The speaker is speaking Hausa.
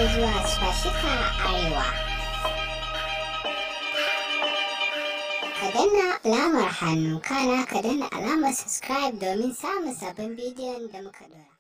da zuwa Farincikin Arewa. Ka danna alamar hannu kana ka danna alamar subscribe domin samun sabbin bidiyon da muka ɗora.